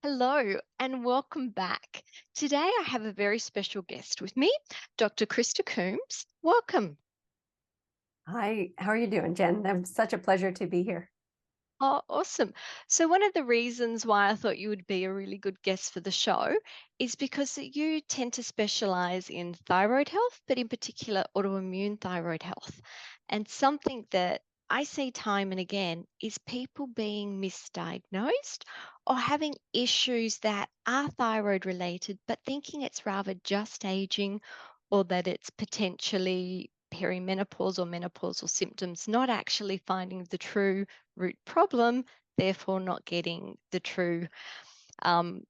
Hello and welcome back. Today I have a very special guest with me, Dr. Krista Coombs. Welcome. Hi, how are you doing, Jen? It's such a pleasure to be here. Oh, awesome. So, one of the reasons why I thought you would be a really good guest for the show is because you tend to specialize in thyroid health, but in particular, autoimmune thyroid health. And something that I see time and again is people being misdiagnosed or having issues that are thyroid related, but thinking it's rather just aging or that it's potentially perimenopause or menopausal symptoms, not actually finding the true root problem, therefore not getting the true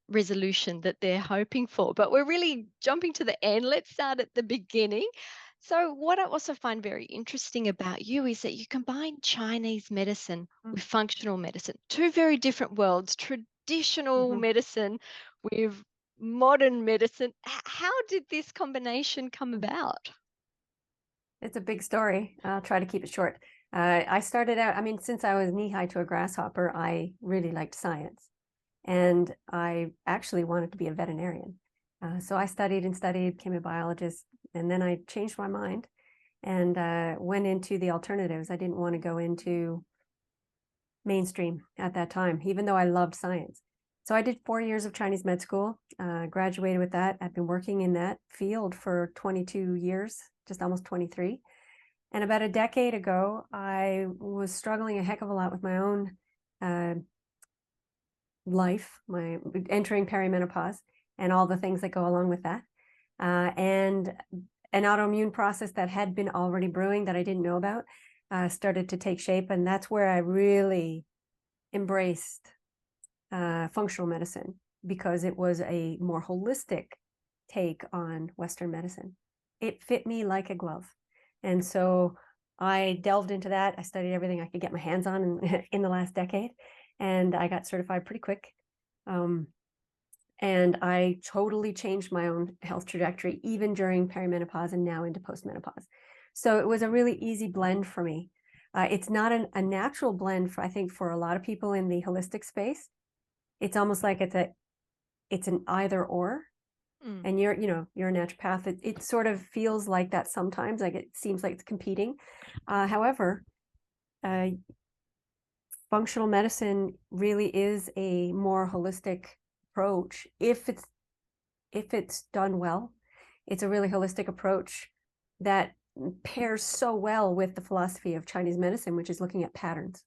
resolution that they're hoping for. But we're really jumping to the end. Let's start at the beginning. So, what I also find very interesting about you is that you combine Chinese medicine with functional medicine, two very different worlds, traditional Mm-hmm. medicine with modern medicine. How did this combination come about? It's a big story. I'll try to keep it short. I started out, since I was knee-high to a grasshopper, I really liked science. And I actually wanted to be a veterinarian. So I studied and studied, became a biologist, and then I changed my mind and went into the alternatives. I didn't want to go into mainstream at that time, even though I loved science. So I did 4 years of Chinese med school, graduated with that. I've been working in that field for 22 years, just almost 23. And about a decade ago, I was struggling a heck of a lot with my own uh, life, my entering perimenopause, and all the things that go along with that. And an autoimmune process that had been already brewing that I didn't know about started to take shape. And that's where I really embraced functional medicine because it was a more holistic take on Western medicine. It fit me like a glove. And so I delved into that. I studied everything I could get my hands on in the last decade, and I got certified pretty quick. Um, and I totally changed my own health trajectory, even during perimenopause and now into postmenopause. So it was a really easy blend for me. It's not a natural blend for, I think, for a lot of people in the holistic space. It's almost like it's an either or. Mm. And you're a naturopath. It sort of feels like that sometimes, like it seems like it's competing. However, uh, functional medicine really is a more holistic approach if it's done well. It's a really holistic approach that pairs so well with the philosophy of Chinese medicine, which is looking at patterns.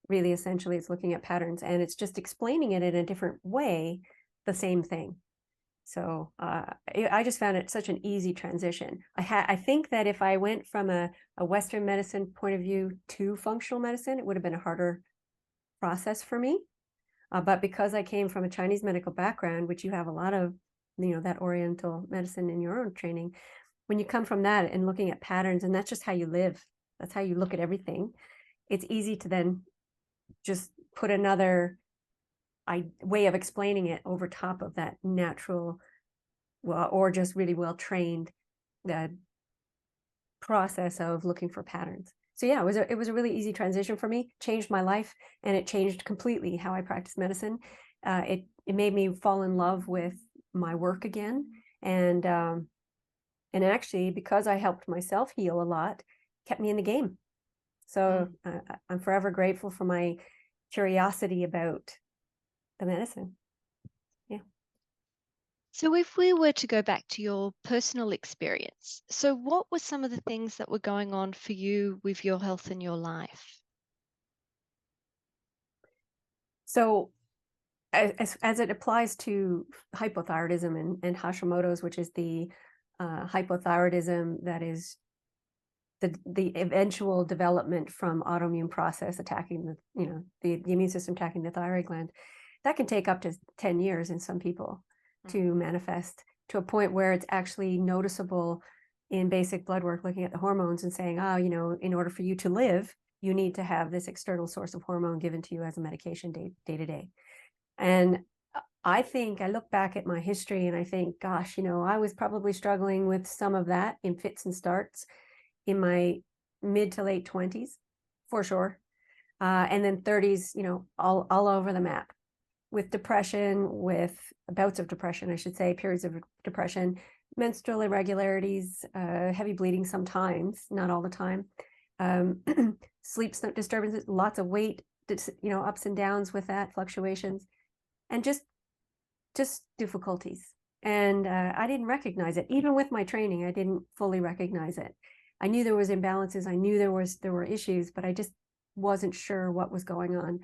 Really, essentially, it's looking at patterns, and it's just explaining it in a different way, the same thing. So I just found it such an easy transition. I think that if I went from a Western medicine point of view to functional medicine, it would have been a harder process for me. But because I came from a Chinese medical background, which you have a lot of, that Oriental medicine in your own training, when you come from that and looking at patterns, and that's just how you live, that's how you look at everything, it's easy to then just put another way of explaining it over top of that natural, well, or just really well trained process of looking for patterns. So yeah, it was a really easy transition for me, changed my life, and it changed completely how I practice medicine. It made me fall in love with my work again, and actually, because I helped myself heal a lot, kept me in the game. So I'm forever grateful for my curiosity about the medicine. Yeah. So, if we were to go back to your personal experience, so what were some of the things that were going on for you with your health in your life? So as it applies to hypothyroidism and Hashimoto's, which is the hypothyroidism that is the eventual development from autoimmune process attacking the immune system attacking the thyroid gland, that can take up to 10 years in some people to manifest to a point where it's actually noticeable in basic blood work, looking at the hormones and saying, in order for you to live, you need to have this external source of hormone given to you as a medication day to day. And I think I look back at my history and I think, gosh, I was probably struggling with some of that in fits and starts in my mid to late 20s, for sure. And then 30s, all over the map. with depression, with bouts of depression, I should say, periods of depression, menstrual irregularities, heavy bleeding sometimes, not all the time, sleep disturbances, lots of weight, ups and downs with that, fluctuations, and just difficulties. And I didn't recognize it. Even with my training, I didn't fully recognize it. I knew there was imbalances. I knew there were issues, but I just wasn't sure what was going on.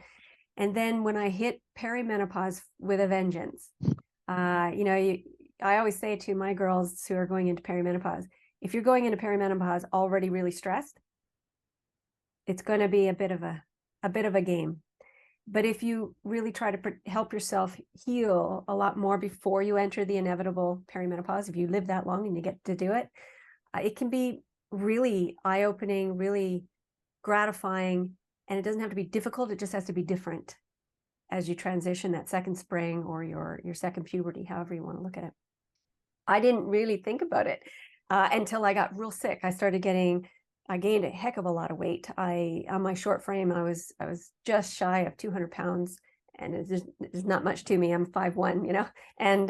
And then when I hit perimenopause with a vengeance, I always say to my girls who are going into perimenopause, if you're going into perimenopause already really stressed, it's going to be a bit of a game. But if you really try to help yourself heal a lot more before you enter the inevitable perimenopause, if you live that long and you get to do it, it can be really eye-opening, really gratifying, and it doesn't have to be difficult. It just has to be different as you transition that second spring or your second puberty, however you want to look at it. I didn't really think about it until I got real sick. I gained a heck of a lot of weight. On my short frame, I was just shy of 200 pounds, and it's not much to me. I'm 5'1", and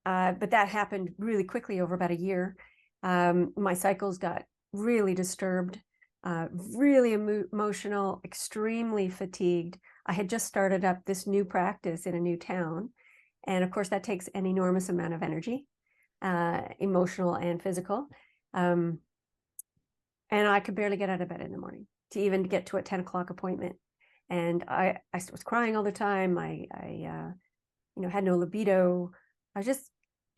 but that happened really quickly over about a year. My cycles got really disturbed, really emotional, extremely fatigued. I had just started up this new practice in a new town, and of course that takes an enormous amount of energy, emotional and physical. And I could barely get out of bed in the morning to even get to a 10 o'clock appointment. And I was crying all the time. I had no libido.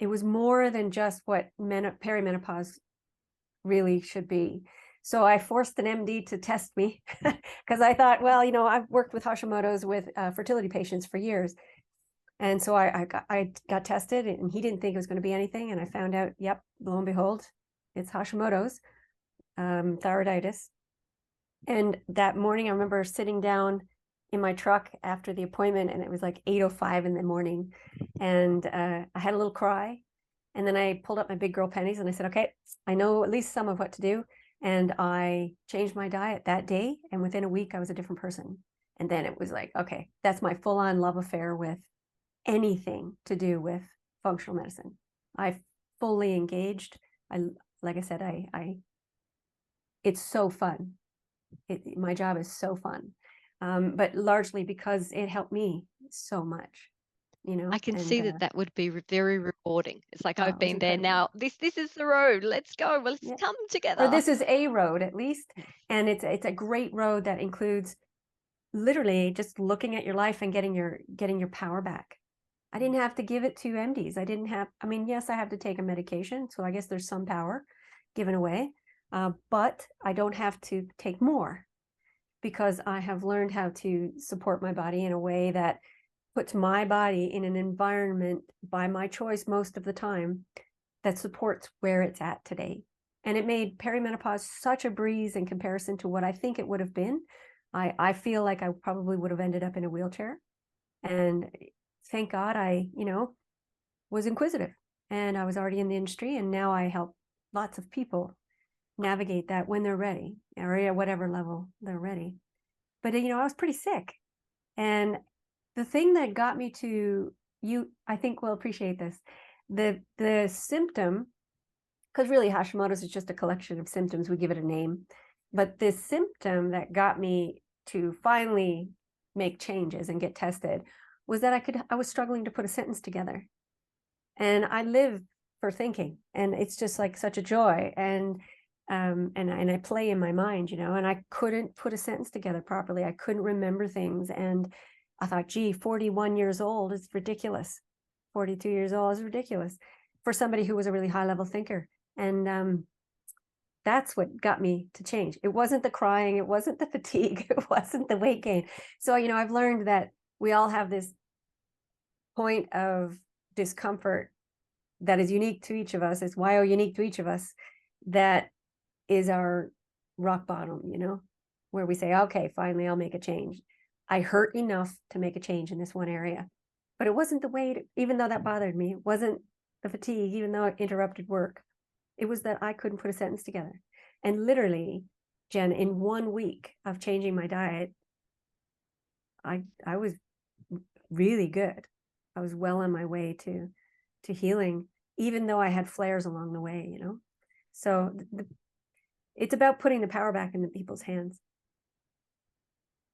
It was more than just what perimenopause really should be. So I forced an MD to test me because I thought, well, I've worked with Hashimoto's with fertility patients for years. And so I got tested, and he didn't think it was going to be anything. And I found out, yep, lo and behold, it's Hashimoto's. Thyroiditis. And that morning, I remember sitting down in my truck after the appointment, and it was like 8:05 in the morning. And I had a little cry. And then I pulled up my big girl pennies and I said, okay, I know at least some of what to do. And I changed my diet that day. And within a week, I was a different person. And then it was like, okay, that's my full-on love affair with anything to do with functional medicine. I fully engaged. Like I said, it's so fun. My job is so fun, but largely because it helped me so much, I can see that would be very rewarding. It's like, I've been there now. This is the road. Let's go. Well, let's come together. Or this is a road, at least. And it's a great road that includes literally just looking at your life and getting your power back. I didn't have to give it to MDs. Yes, I have to take a medication. So I guess there's some power given away. But I don't have to take more because I have learned how to support my body in a way that puts my body in an environment by my choice most of the time that supports where it's at today. And it made perimenopause such a breeze in comparison to what I think it would have been. I feel like I probably would have ended up in a wheelchair. And thank God I, was inquisitive, and I was already in the industry, and now I help lots of people navigate that when they're ready, or at whatever level they're ready. But I was pretty sick, and the thing that got me to you, I think will appreciate this, the symptom, because really Hashimoto's is just a collection of symptoms. We give it a name, but the symptom that got me to finally make changes and get tested was that I was struggling to put a sentence together, and I live for thinking, and it's just like such a joy. And I play in my mind, and I couldn't put a sentence together properly. I couldn't remember things. And I thought, gee, 41 years old is ridiculous. 42 years old is ridiculous for somebody who was a really high level thinker. And that's what got me to change. It wasn't the crying. It wasn't the fatigue. It wasn't the weight gain. So, I've learned that we all have this point of discomfort that is unique to each of us. It's unique to each of us. That is our rock bottom, where we say, okay, finally, I'll make a change. I hurt enough to make a change in this one area, but it wasn't the weight, even though that bothered me. It wasn't the fatigue, even though it interrupted work. It was that I couldn't put a sentence together. And literally, Jen, in 1 week of changing my diet, I was really good. I was well on my way to healing, even though I had flares along the way, you know. So it's about putting the power back into people's hands.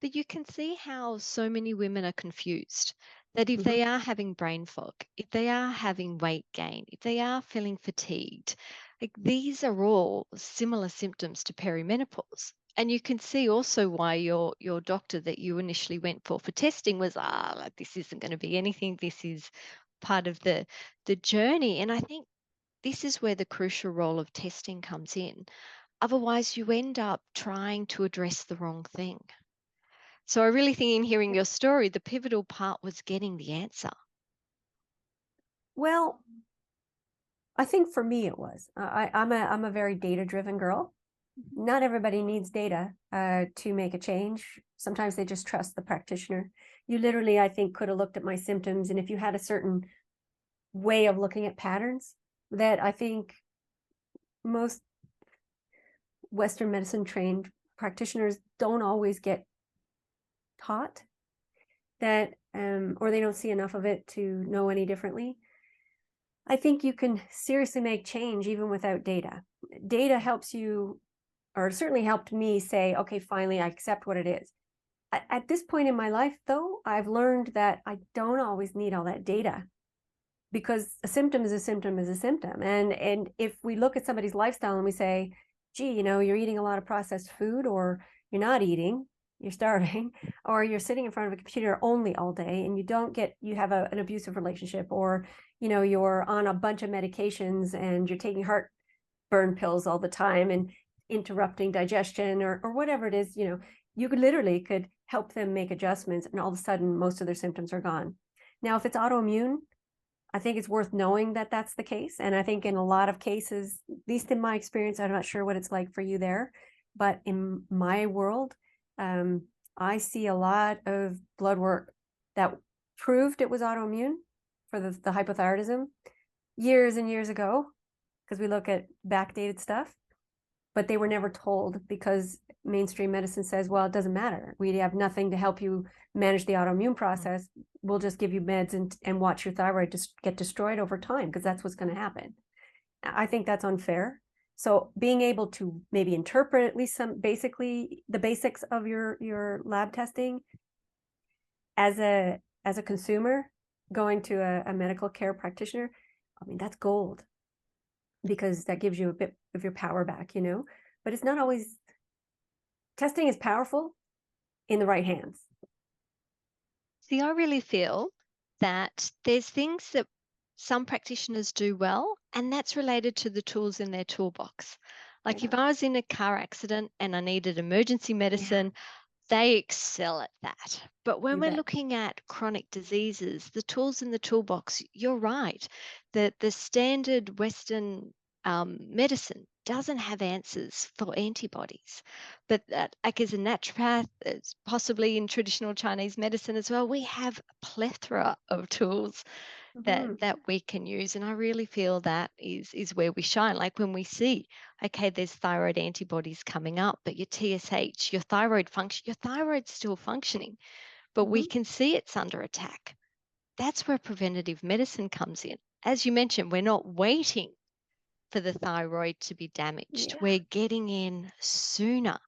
But you can see how so many women are confused that if Hmm. they are having brain fog, if they are having weight gain, if they are feeling fatigued, like these are all similar symptoms to perimenopause. And you can see also why your doctor that you initially went for testing was like this isn't going to be anything. This is part of the journey. And I think this is where the crucial role of testing comes in. Otherwise, you end up trying to address the wrong thing. So I really think in hearing your story, the pivotal part was getting the answer. Well, I think for me it was. I'm a very data driven girl. Mhm. Not everybody needs data to make a change. Sometimes they just trust the practitioner. You literally, I think, could have looked at my symptoms, and if you had a certain way of looking at patterns that I think most Western medicine trained practitioners don't always get taught, that or they don't see enough of it to know any differently. I think you can seriously make change even without data. Data helps you, or certainly helped me say, okay, finally, I accept what it is. At this point in my life, though, I've learned that I don't always need all that data, because a symptom is a symptom is a symptom. And if we look at somebody's lifestyle and we say, gee, you know, you're eating a lot of processed food, or you're not eating, you're starving, or you're sitting in front of a computer only all day, and you have an abusive relationship, or, you know, you're on a bunch of medications and you're taking heartburn pills all the time and interrupting digestion, or whatever it is, you know, you could help them make adjustments, and all of a sudden most of their symptoms are gone. Now, if it's autoimmune, I think it's worth knowing that that's the case. And I think in a lot of cases, at least in my experience, I'm not sure what it's like for you there, but in my world, um, I see a lot of blood work that proved it was autoimmune for the hypothyroidism years and years ago, because we look at backdated stuff, but they were never told because mainstream medicine says, well, it doesn't matter. We have nothing to help you manage the autoimmune process. We'll just give you meds and watch your thyroid just get destroyed over time, because that's what's going to happen. I think that's unfair. So being able to maybe interpret at least basically the basics of your lab testing as a consumer going to a medical care practitioner, I mean, that's gold, because that gives you a bit of your power back, you know. But it's not always, testing is powerful in the right hands. See, I really feel that there's things that some practitioners do well, and that's related to the tools in their toolbox. Like if Yeah. I was in a car accident and I needed emergency Yeah, medicine, they excel at that. But when you we're bet. looking at chronic diseases, the tools in the toolbox, you're right, that the standard Western medicine doesn't have answers for antibodies. But like as a naturopath, as possibly in traditional Chinese medicine as well, we have a plethora of tools that Mm-hmm. we can use, and I really feel that is where we shine. Like when we see, okay, there's thyroid antibodies coming up, but your TSH, your thyroid's still functioning, but we Mm-hmm. can see it's under attack. That's where preventative medicine comes in. As you mentioned, we're not waiting for the thyroid to be damaged. Yeah. We're getting in sooner.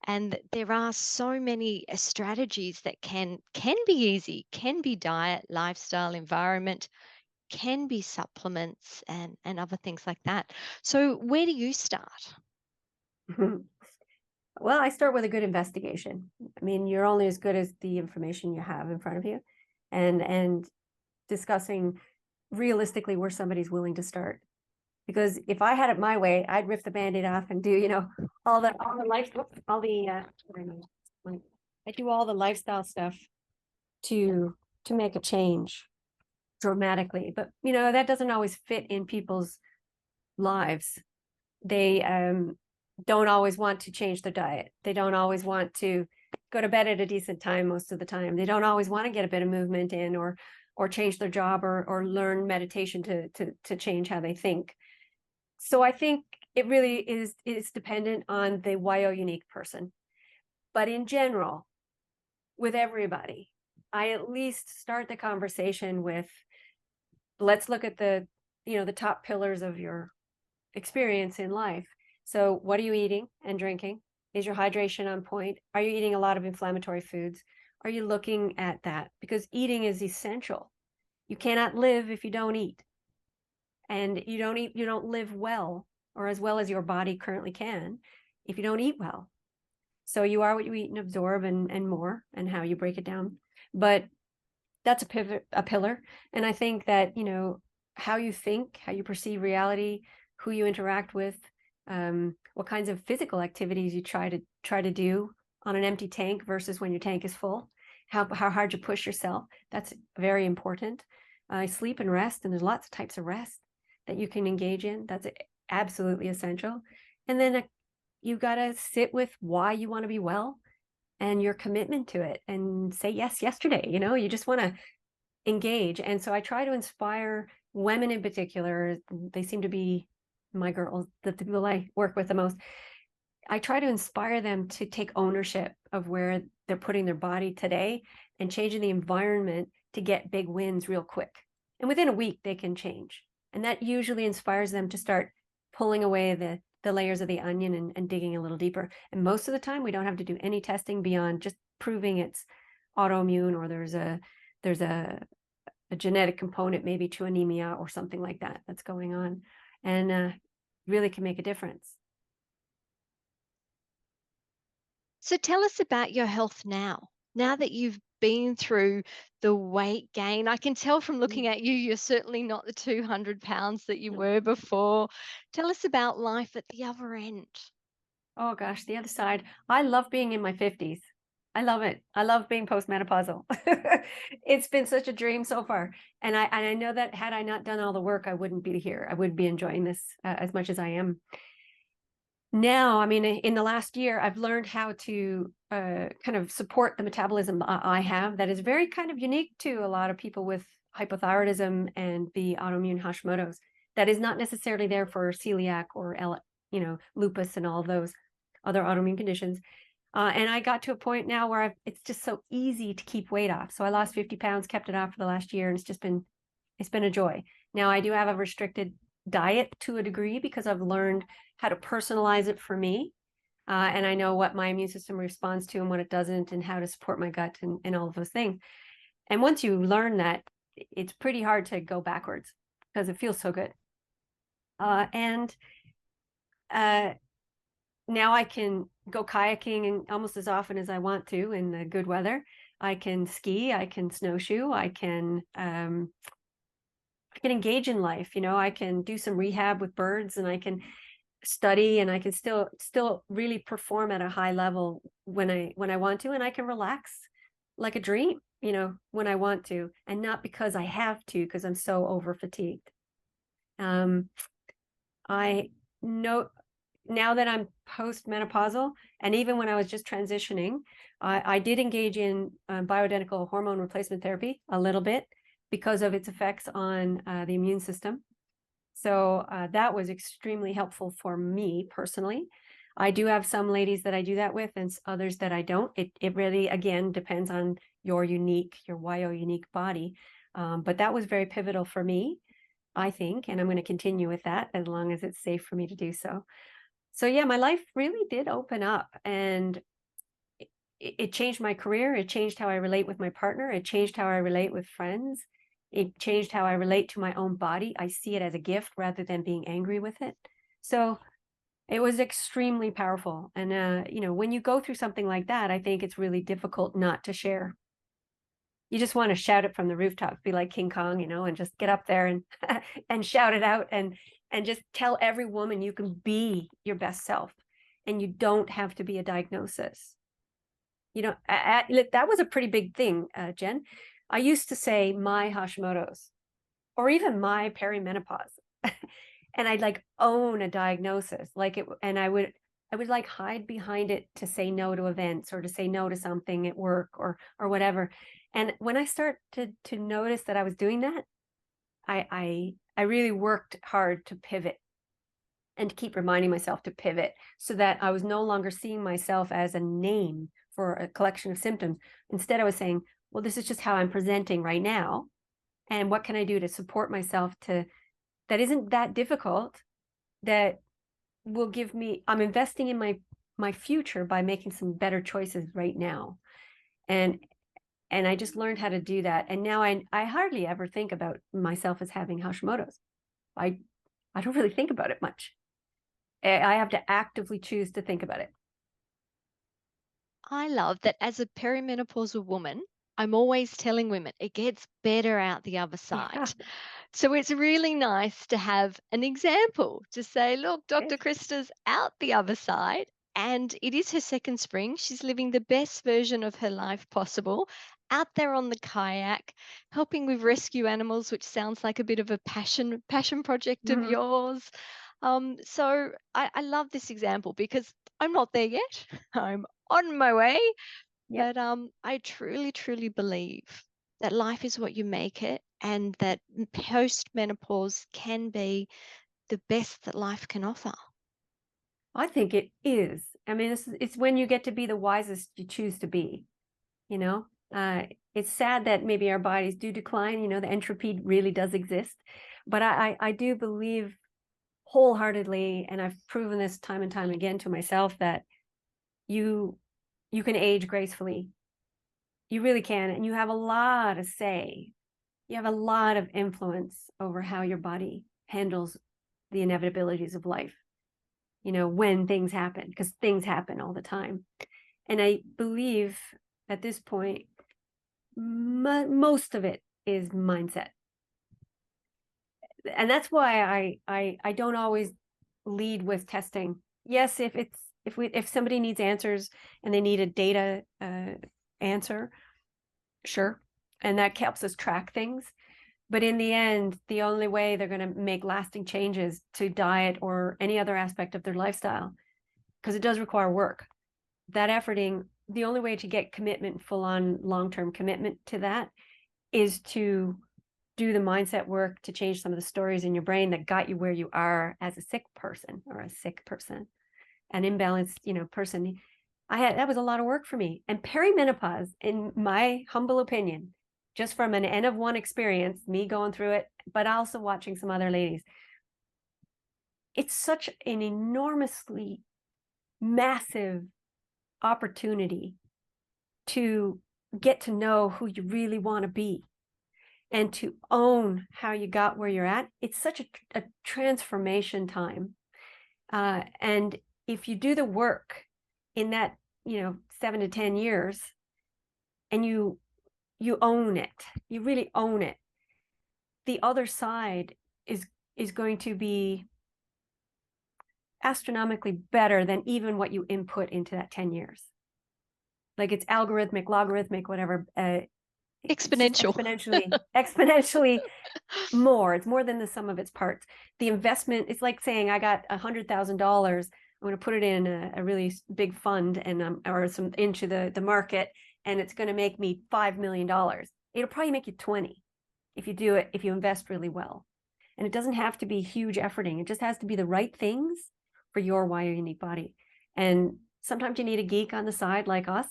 And there are so many strategies that can be easy, can be diet, lifestyle, environment, can be supplements and other things like that. So where do you start? Well, I start with a good investigation. I mean, you're only as good as the information you have in front of you, and discussing realistically where somebody's willing to start. Because if I had it my way, I'd rip the band-aid off and do, you know, all the life, all the I do all the lifestyle stuff to make a change dramatically. But you know, that doesn't always fit in people's lives. They don't always want to change their diet. They don't always want to go to bed at a decent time most of the time. They don't always want to get a bit of movement in, or change their job, or learn meditation to change how they think. So I think it really is dependent on the YO unique person. But in general, with everybody, I at least start the conversation with, let's look at the top pillars of your experience in life. So what are you eating and drinking? Is your hydration on point? Are you eating a lot of inflammatory foods? Are you looking at that? Because eating is essential. You cannot live if you don't eat. And you don't eat, you don't live well, or as well as your body currently can, if you don't eat well. So you are what you eat and absorb, and more, and how you break it down. But that's a pillar. And I think that, how you think, how you perceive reality, who you interact with, what kinds of physical activities you try to do on an empty tank versus when your tank is full, how hard you push yourself. That's very important. Sleep and rest, and there's lots of types of rest that you can engage in. That's absolutely essential. And then you got to sit with why you want to be well and your commitment to it, and say yes yesterday. You just want to engage. And so I try to inspire women in particular. They seem to be my girls, the people I work with the most. I try to inspire them to take ownership of where they're putting their body today and changing the environment to get big wins real quick. And within a week, they can change. And that usually inspires them to start pulling away the layers of the onion and digging a little deeper. And most of the time, we don't have to do any testing beyond just proving it's autoimmune, or there's a genetic component maybe to anemia or something like that that's going on, and really can make a difference. So tell us about your health now. Now that you've been through the weight gain, I can tell from looking at you, you're certainly not the 200 pounds that you were before. Tell us about life at the other end. Oh gosh, the other side. I love being in my 50s. I love it. I love being postmenopausal. It's been such a dream so far. And I know that had I not done all the work, I wouldn't be here. I would be enjoying this as much as I am. Now, I mean, in the last year, I've learned how to kind of support the metabolism I have that is very kind of unique to a lot of people with hypothyroidism and the autoimmune Hashimotos. That is not necessarily there for celiac or lupus and all those other autoimmune conditions. And I got to a point now where it's just so easy to keep weight off. So I lost 50 pounds, kept it off for the last year, and it's been a joy. Now I do have a restricted diet to a degree because I've learned how to personalize it for me. And I know what my immune system responds to and what it doesn't, and how to support my gut and all of those things. And once you learn that, it's pretty hard to go backwards because it feels so good. And now I can go kayaking almost as often as I want to in the good weather. I can ski, I can snowshoe, I can engage in life. I can do some rehab with birds, and I can study, and I can still really perform at a high level when I want to, and I can relax like a dream, when I want to, and not because I have to, because I'm so over fatigued. I know now that I'm postmenopausal, and even when I was just transitioning, I did engage in bioidentical hormone replacement therapy a little bit because of its effects on the immune system. So that was extremely helpful for me personally. I do have some ladies that I do that with, and others that I don't. It really, again, depends on your unique body. But that was very pivotal for me, I think, and I'm going to continue with that as long as it's safe for me to do so. So yeah, my life really did open up, and it changed my career. It changed how I relate with my partner. It changed how I relate with friends. It changed how I relate to my own body. I see it as a gift rather than being angry with it. So it was extremely powerful. And, when you go through something like that, I think it's really difficult not to share. You just want to shout it from the rooftops, be like King Kong, and just get up there and and shout it out, and just tell every woman you can be your best self, and you don't have to be a diagnosis. That was a pretty big thing, Jen. I used to say my Hashimoto's, or even my perimenopause, and I'd like own a diagnosis, like it, and I would like hide behind it to say no to events, or to say no to something at work, or whatever. And when I started to notice that I was doing that, I really worked hard to pivot, and to keep reminding myself to pivot, so that I was no longer seeing myself as a name for a collection of symptoms. Instead, I was saying, well, this is just how I'm presenting right now. And what can I do to support myself that isn't that difficult, that will give me, I'm investing in my future by making some better choices right now. And I just learned how to do that. And now I hardly ever think about myself as having Hashimoto's. I don't really think about it much. I have to actively choose to think about it. I love that as a perimenopausal woman, I'm always telling women it gets better out the other Yeah. side. So it's really nice to have an example to say, look, Dr. Krista's out the other side, and it is her second spring. She's living the best version of her life possible out there on the kayak, helping with rescue animals, which sounds like a bit of a passion project of Mm-hmm. yours. So I love this example because I'm not there yet. I'm on my way, Yep. but I truly, truly believe that life is what you make it, and that post menopause can be the best that life can offer. I think it is. I mean, it's when you get to be the wisest you choose to be, you know? It's sad that maybe our bodies do decline, the entropy really does exist. But I do believe wholeheartedly, and I've proven this time and time again to myself, that you can age gracefully. You really can. And you have a lot of say. You have a lot of influence over how your body handles the inevitabilities of life, when things happen, because things happen all the time. And I believe at this point, most of it is mindset. And that's why I don't always lead with testing. Yes, if somebody needs answers and they need a data answer, sure, and that helps us track things. But in the end, the only way they're going to make lasting changes to diet or any other aspect of their lifestyle, because it does require work, that efforting, the only way to get commitment, full on long-term commitment to that, is to do the mindset work to change some of the stories in your brain that got you where you are as a sick person, an imbalanced, person. That was a lot of work for me. And perimenopause, in my humble opinion, just from an N of one experience, me going through it, but also watching some other ladies, it's such an enormously massive opportunity to get to know who you really want to be and to own how you got where you're at. It's such a transformation time. And if you do the work in that, 7 to 10 years, and you own it, you really own it, the other side is going to be astronomically better than even what you input into that 10 years. Like, it's algorithmic, logarithmic, whatever. Exponential. Exponentially more. It's more than the sum of its parts. The investment, it's like saying, I got $100,000. I'm going to put it in a really big fund or some into the market, and it's going to make me $5 million. It'll probably make you 20 if you invest really well. And it doesn't have to be huge efforting. It just has to be the right things for your unique body. And sometimes you need a geek on the side like us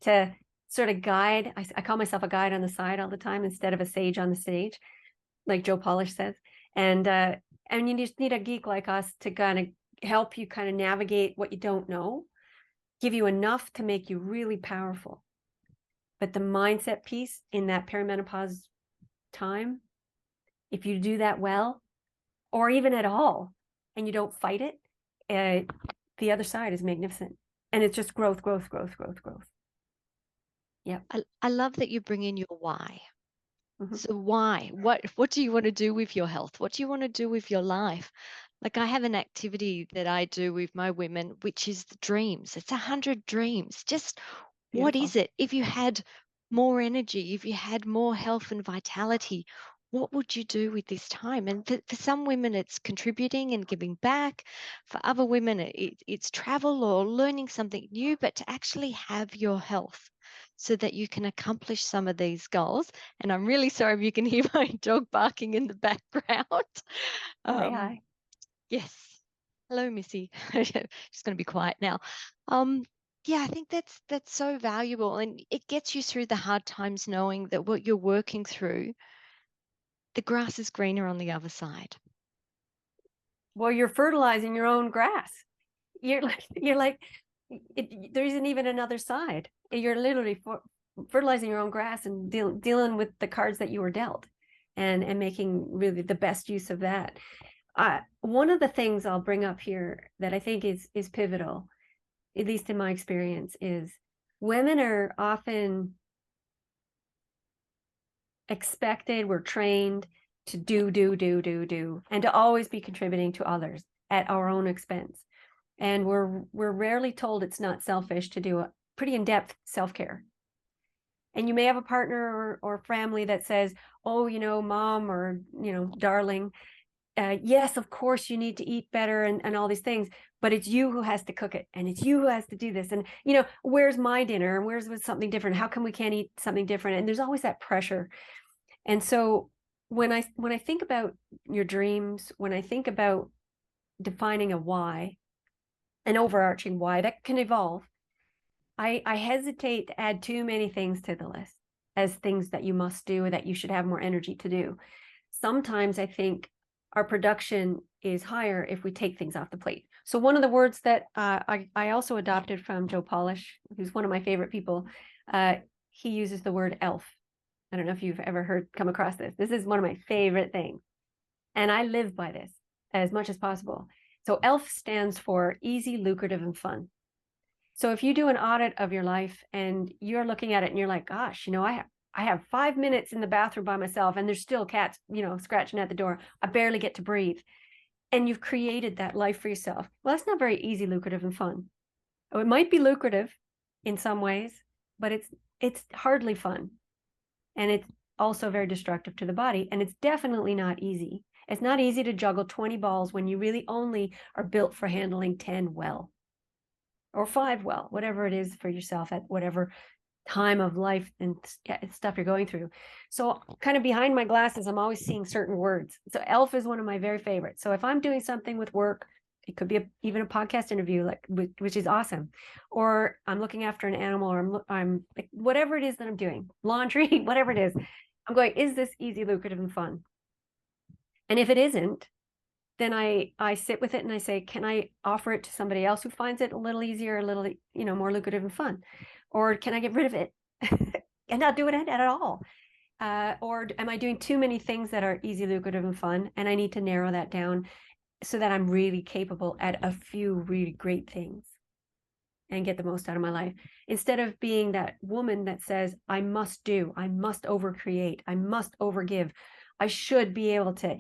to sort of guide. I call myself a guide on the side all the time instead of a sage on the stage, like Joe Polish says. And you just need a geek like us to kind of help you kind of navigate what you don't know, give you enough to make you really powerful. But the mindset piece in that perimenopause time, if you do that well, or even at all, and you don't fight it, the other side is magnificent. And it's just growth, growth, growth, growth, growth. Yeah. I love that you bring in your why. Mm-hmm. So why? What do you want to do with your health? What do you want to do with your life? Like, I have an activity that I do with my women, which is the dreams. It's 100 dreams. Just what Beautiful. is it? If you had more energy, if you had more health and vitality, what would you do with this time? And for some women, it's contributing and giving back. For other women, it's travel or learning something new, but to actually have your health so that you can accomplish some of these goals. And I'm really sorry if you can hear my dog barking in the background. Hi. Yes. Hello, Missy. She's going to be quiet now. Um, Yeah, I think that's so valuable, and it gets you through the hard times knowing that what you're working through, the grass is greener on the other side. Well, you're fertilizing your own grass. You're like, there isn't even another side. You're literally fertilizing your own grass and dealing with the cards that you were dealt, and making really the best use of that. One of the things I'll bring up here that I think is pivotal, at least in my experience, is women are often expected, we're trained to do, and to always be contributing to others at our own expense. And we're rarely told it's not selfish to do a pretty in-depth self-care. And you may have a partner or family that says, oh, mom, or, darling, yes, of course you need to eat better and all these things, but it's you who has to cook it, and it's you who has to do this. And, where's my dinner? And where's something different? How come we can't eat something different? And there's always that pressure. And so when I think about your dreams, when I think about defining a why, an overarching why that can evolve, I hesitate to add too many things to the list as things that you must do or that you should have more energy to do. Sometimes I think our production is higher if we take things off the plate. So one of the words that I also adopted from Joe Polish, who's one of my favorite people, he uses the word ELF. I don't know if you've ever come across this. This is one of my favorite things. And I live by this as much as possible. So ELF stands for easy, lucrative, and fun. So if you do an audit of your life and you're looking at it and you're like, gosh, I have 5 minutes in the bathroom by myself and there's still cats, scratching at the door. I barely get to breathe. And you've created that life for yourself. Well, that's not very easy, lucrative, and fun. Oh, it might be lucrative in some ways, but it's hardly fun. And it's also very destructive to the body. And it's definitely not easy. It's not easy to juggle 20 balls when you really only are built for handling 10 well, or 5 well, whatever it is for yourself at whatever time of life and stuff you're going through. So kind of behind my glasses, I'm always seeing certain words. So ELF is one of my very favorites. So if I'm doing something with work, it could be even a podcast interview, which is awesome, or I'm looking after an animal, or I'm like, whatever it is that I'm doing, laundry, whatever it is, I'm going, is this easy, lucrative, and fun? And if it isn't, then I sit with it and I say, can I offer it to somebody else who finds it a little easier, a little, more lucrative and fun? Or can I get rid of it and not do it at all? Or am I doing too many things that are easy, lucrative, and fun? And I need to narrow that down so that I'm really capable at a few really great things and get the most out of my life, instead of being that woman that says, I must overcreate, I must overgive. I should be able to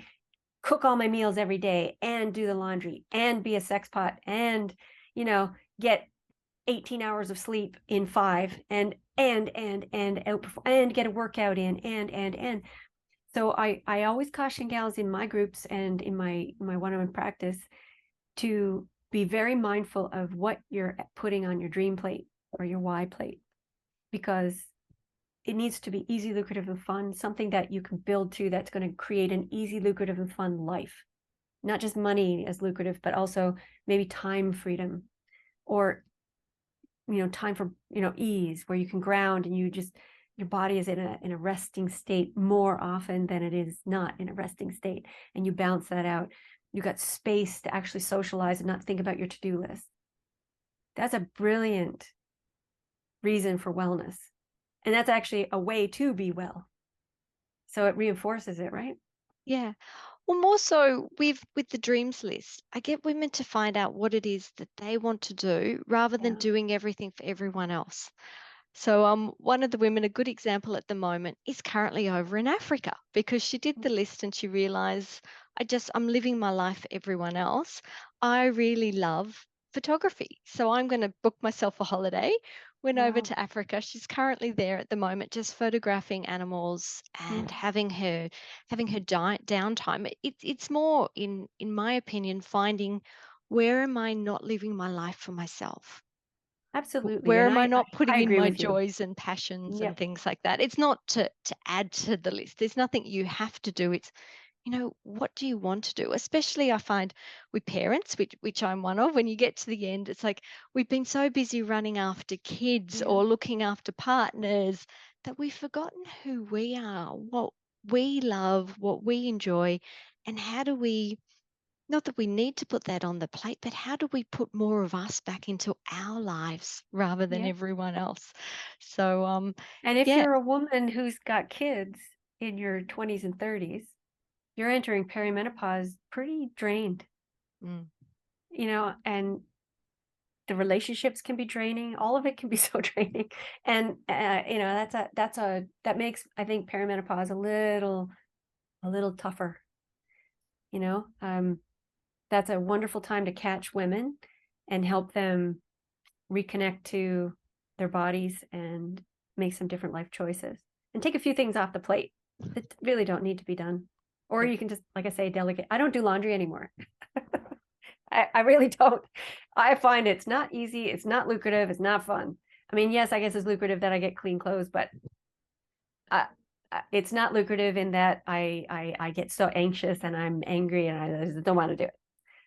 cook all my meals every day and do the laundry and be a sex pot and, get 18 hours of sleep in 5 and outperform and get a workout in and. So I always caution gals in my groups and in my one-on-one practice to be very mindful of what you're putting on your dream plate or your why plate, because it needs to be easy, lucrative, and fun, something that you can build to that's going to create an easy, lucrative, and fun life. Not just money as lucrative, but also maybe time freedom, or, time for, ease, where you can ground and your body is in a resting state more often than it is not in a resting state. And you balance that out. You got space to actually socialize and not think about your to-do list. That's a brilliant reason for wellness. And that's actually a way to be well. So it reinforces it, right? Yeah. Well, more so with the dreams list, I get women to find out what it is that they want to do rather than Yeah. doing everything for everyone else. So one of the women, a good example at the moment, is currently over in Africa because she did the list and she realized I'm living my life for everyone else. I really love photography. So I'm going to book myself a holiday. Went over Wow. to Africa. She's currently there at the moment, just photographing animals and Mm. having her downtime. It's more in my opinion, finding where am I not living my life for myself? Absolutely. Where And am I I, not I putting in agree my with you. joys and passions and Yep. things like that? It's not to add to the list. There's nothing you have to do. what do you want to do? Especially I find with parents, which I'm one of, when you get to the end, it's like we've been so busy running after kids Yeah. or looking after partners that we've forgotten who we are, what we love, what we enjoy, and how do we, not that we need to put that on the plate, but how do we put more of us back into our lives rather than Yeah. everyone else? So, And if yeah. you're a woman who's got kids in your 20s and 30s, you're entering perimenopause pretty drained, Mm. and the relationships can be draining. All of it can be so draining. And, that makes, I think, perimenopause a little tougher, you know? That's a wonderful time to catch women and help them reconnect to their bodies and make some different life choices and take a few things off the plate that really don't need to be done. Or Yeah. you can just, like I say, delegate. I don't do laundry anymore. I really don't. I find it's not easy. It's not lucrative. It's not fun. I mean, yes, I guess it's lucrative that I get clean clothes, but uh, it's not lucrative in that I get so anxious and I'm angry and I just don't want to do it.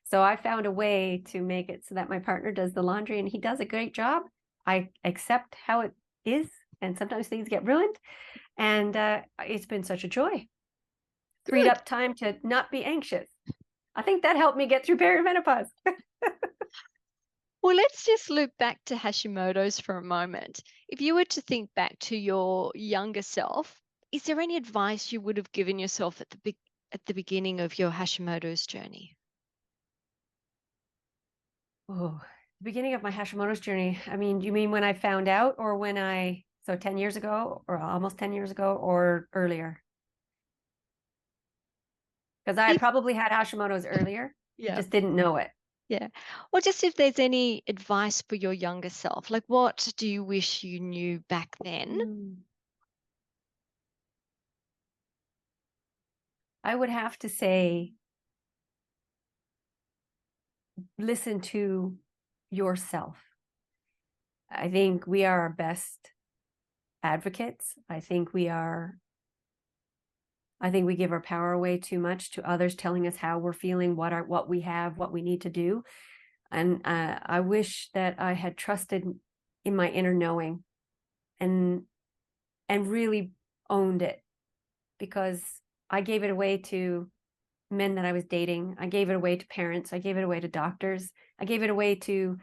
So I found a way to make it so that my partner does the laundry and he does a great job. I accept how it is, and sometimes things get ruined. And it's been such a joy. Freed Good. up time to not be anxious. I think that helped me get through perimenopause. Well, let's just loop back to Hashimoto's for a moment. If you were to think back to your younger self, is there any advice you would have given yourself at the beginning of your Hashimoto's journey? Oh, the beginning of my Hashimoto's journey. I mean, do you mean when I found out or so 10 years ago or almost 10 years ago or earlier? Because I If probably had Hashimoto's earlier, Yeah, just didn't know it. yeah. Or just if there's any advice for your younger self, like what do you wish you knew back then? Mm. I would have to say, listen to yourself. I think we are our best advocates. I think we give our power away too much to others telling us how we're feeling, what we have, what we need to do. And I wish that I had trusted in my inner knowing and really owned it, because I gave it away to men that I was dating. I gave it away to parents. I gave it away to doctors. I gave it away to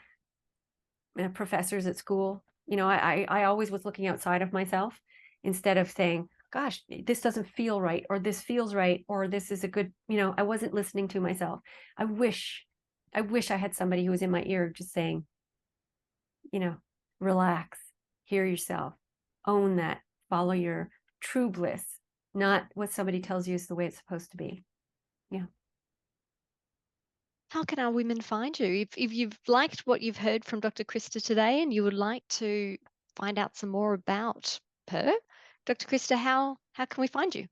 professors at school. I always was looking outside of myself instead of saying, gosh, this doesn't feel right, or this feels right, or this is a good, I wasn't listening to myself. I wish I had somebody who was in my ear just saying, you know, relax, hear yourself, own that, follow your true bliss, not what somebody tells you is the way it's supposed to be. Yeah. How can our women find you? If you've liked what you've heard from Dr. Krista today and you would like to find out some more about her, Dr. Krista, how can we find you?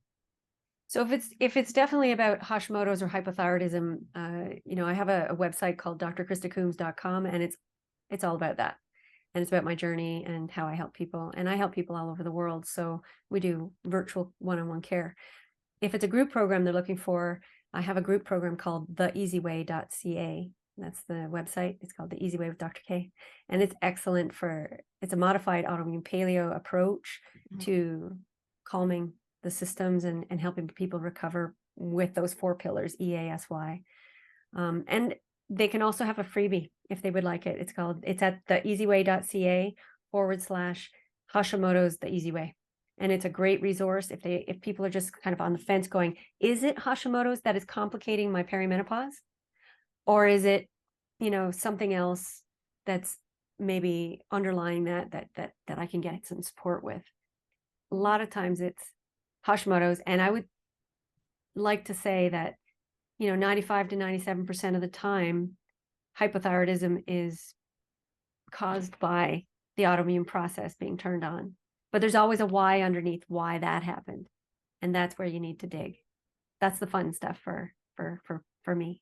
So if it's definitely about Hashimoto's or hypothyroidism, I have a website called drkristacoombs.com, and it's all about that. And it's about my journey and how I help people. And I help people all over the world. So we do virtual one-on-one care. If it's a group program they're looking for, I have a group program called theeasyway.ca. That's the website. It's called The Easy Way with Dr. K. And it's excellent it's a modified autoimmune paleo approach Mhm. to calming the systems and helping people recover with those 4 pillars, EASY. And they can also have a freebie if they would like it. It's at theeasyway.ca/Hashimoto's The Easy Way. And it's a great resource if people are just kind of on the fence going, is it Hashimoto's that is complicating my perimenopause? Or is it, something else that's maybe underlying that I can get some support with? A lot of times it's Hashimoto's. And I would like to say that, 95 to 97% of the time, hypothyroidism is caused by the autoimmune process being turned on. But there's always a why underneath why that happened. And that's where you need to dig. That's the fun stuff for me.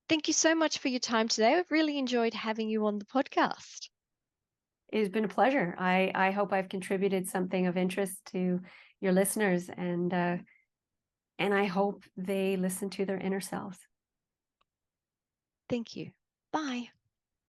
Thank you so much for your time today. I've really enjoyed having you on the podcast. It has been a pleasure. I hope I've contributed something of interest to your listeners, and And I hope they listen to their inner selves. Thank you. Bye.